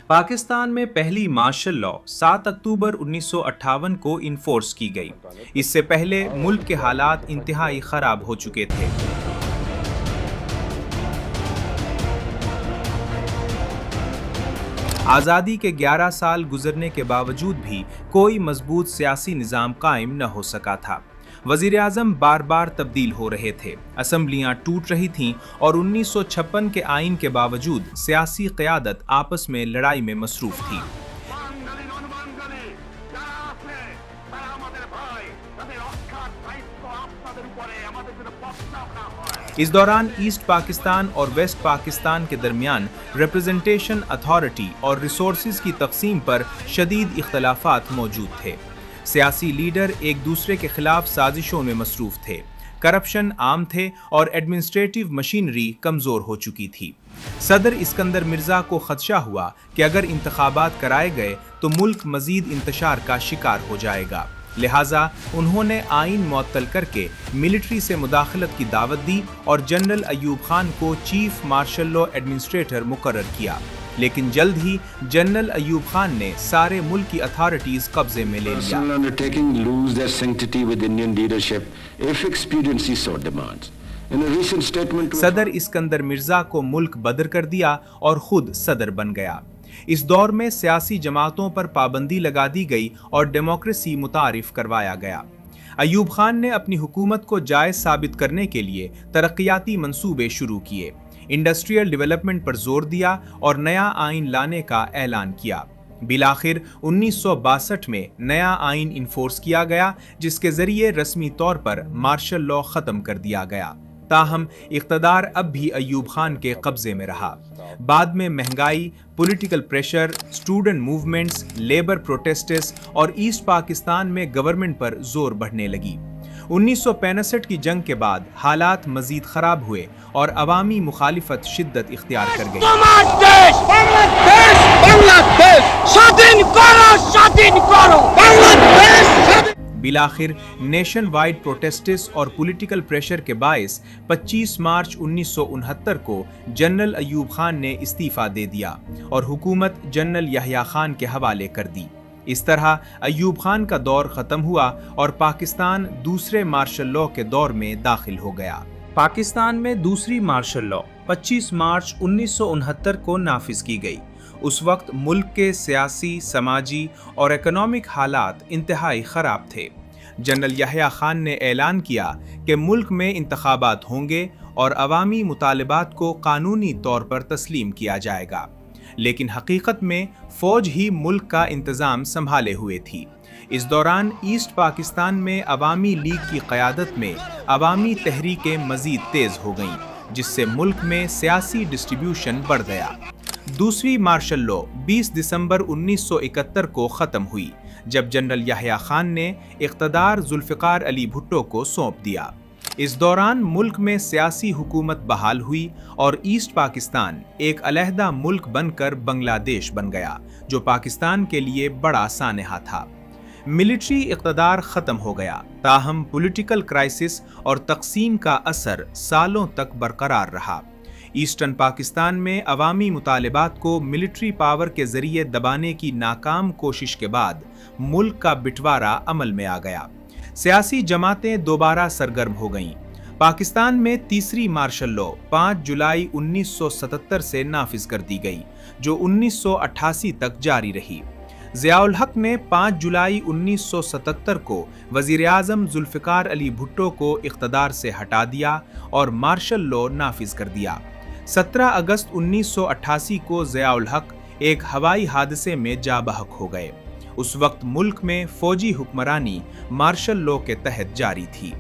पाकिस्तान में पहली martial law 7 अक्टूबर 1958 को इन्फोर्स की गई। इससे पहले मुल्क के हालात इंतहाई खराब हो चुके थे। आज़ादी के 11 साल गुजरने के बावजूद भी कोई मजबूत सियासी निज़ाम कायम न हो सका था। वज़ीर आज़म बार बार तब्दील हो रहे थे, असम्बलियाँ टूट रही थीं और 1956 के आइन के बावजूद सियासी क़यादत आपस में लड़ाई में मसरूफ़ थी। इस दौरान ईस्ट पाकिस्तान और वेस्ट पाकिस्तान के दरमियान रिप्रेजेंटेशन अथॉरिटी और रिसोर्सेज की तकसीम पर शदीद इख्तलाफात मौजूद थे। सियासी लीडर एक दूसरे के खिलाफ साजिशों में मसरूफ थे, करप्शन आम थे और एडमिनिस्ट्रेटिव मशीनरी कमज़ोर हो चुकी थी। सदर इस्कंदर मिर्ज़ा को खदशा हुआ कि अगर इंतखाबात कराए गए तो मुल्क मज़ीद इंतशार का शिकार हो जाएगा। लिहाजा उन्होंने आइन मुअत्तल करके मिलिट्री से मुदाखलत की दावत दी और जनरल अयूब खान को चीफ मार्शल लॉ एडमिनिस्ट्रेटर मुकर्रर किया। लेकिन जल्द ही जनरल अयूब खान ने सारे मुल्क की अथॉरिटीज कब्जे में ले लिया। सदर इस्कंदर मिर्जा को मुल्क बदर कर दिया और खुद सदर बन गया। इस दौर में सियासी जमातों पर पाबंदी लगा दी गई और डेमोक्रेसी मुतारिफ करवाया गया। अयूब खान ने अपनी हुकूमत को जायज साबित करने के लिए तरक्याती मंसूबे शुरू किए, इंडस्ट्रियल डेवलपमेंट पर जोर दिया और नया आइन लाने का ऐलान किया। बिलाखिर 1962 में नया आइन इन्फोर्स किया गया, जिसके जरिए रस्मी तौर पर मार्शल लॉ खत्म कर दिया गया। ताहम इक़्तिदार अब भी अयूब खान के कब्जे में रहा। बाद में महंगाई, political pressure, student movements, labour protests और ईस्ट पाकिस्तान में गवर्नमेंट पर जोर बढ़ने लगी। 1965 की जंग के बाद हालात मजीद खराब हुए और अवामी मुखालिफत शिद्दत इख्तियार कर गई। बिलाखिर नेशन वाइड प्रोटेस्ट्स और पॉलिटिकल प्रेशर के बायस 25 मार्च 1969 को जनरल अयूब खान ने इस्तीफा दे दिया और हुकूमत जनरल यहया खान के हवाले कर दी। इस तरह अयूब खान का दौर खत्म हुआ और पाकिस्तान दूसरे मार्शल लॉ के दौर में दाखिल हो गया। पाकिस्तान में दूसरी मार्शल लॉ 25 मार्च 1969 को नाफिज की गई। उस वक्त मुल्क के सियासी, समाजी और इकोनॉमिक हालात इंतहाई खराब थे। जनरल यहया खान ने ऐलान किया कि मुल्क में इंतखाबात होंगे और अवामी मुतालिबात को कानूनी तौर पर तस्लीम किया जाएगा, लेकिन हकीकत में फौज ही मुल्क का इंतज़ाम संभाले हुए थी। इस दौरान ईस्ट पाकिस्तान में अवामी लीग की क़यादत में अवामी तहरीकें मज़ीद तेज़ हो गईं, जिससे मुल्क में सियासी डिस्ट्रीब्यूशन बढ़ गया। दूसरी मार्शल लॉ 20 दिसंबर 1971 को ख़त्म हुई, जब जनरल यहया खान ने इक़्तिदार जुल्फ़िकार अली भुट्टो को सौंप दिया। इस दौरान मुल्क में सियासी हुकूमत बहाल हुई और ईस्ट पाकिस्तान एक अलहदा मुल्क बनकर बांग्लादेश बन गया, जो पाकिस्तान के लिए बड़ा सानहा था। मिलिट्री इक़्तिदार ख़त्म हो गया, ताहम पॉलिटिकल क्राइसिस और तक़सीम का असर सालों तक बरकरार रहा। ईस्टर्न पाकिस्तान में अवामी मुतालिबात को मिलिट्री पावर के जरिए दबाने की नाकाम कोशिश के बाद मुल्क का बिटवारा अमल में आ गया। सियासी जमातें दोबारा सरगर्म हो गईं। पाकिस्तान में तीसरी मार्शल लॉ 5 जुलाई 1977 से नाफिज कर दी गई, जो 1988 तक जारी रही। ज़ियाउल हक ने 5 जुलाई 1977 को वज़ीर आज़म जुल्फ़िकार अली भुट्टो को इक़्तिदार से हटा दिया और मार्शल लॉ नाफिज कर दिया। 17 अगस्त 1988 को ज़ियाउल हक एक हवाई हादसे में जा बहक हो गए। उस वक्त मुल्क में फौजी हुक्मरानी मार्शल लॉ के तहत जारी थी।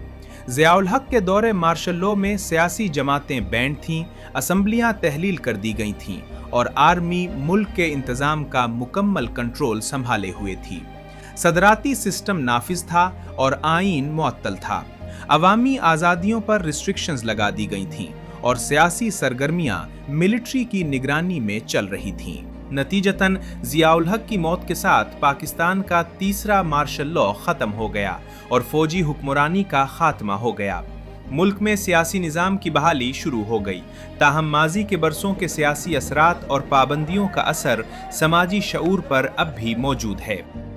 ज़ियाउल हक के दौरे मार्शल लॉ में सियासी जमातें बैंड थीं, असम्बलियाँ तहलील कर दी गई थीं और आर्मी मुल्क के इंतज़ाम का मुकम्मल कंट्रोल संभाले हुए थी। सदराती सिस्टम नाफिज था और आइन मुअत्तल था। अवामी आज़ादियों पर रिस्ट्रिक्शंस लगा दी गई थीं और सियासी सरगर्मियाँ मिलिट्री की निगरानी में चल रही थीं। नतीजतन ज़ियाउल हक की मौत के साथ पाकिस्तान का तीसरा मार्शल लॉ ख़त्म हो गया और फौजी हुक्मरानी का खात्मा हो गया। मुल्क में सियासी निज़ाम की बहाली शुरू हो गई। ताहम माजी के बरसों के सियासी असरात और पाबंदियों का असर समाजी शऊर पर अब भी मौजूद है।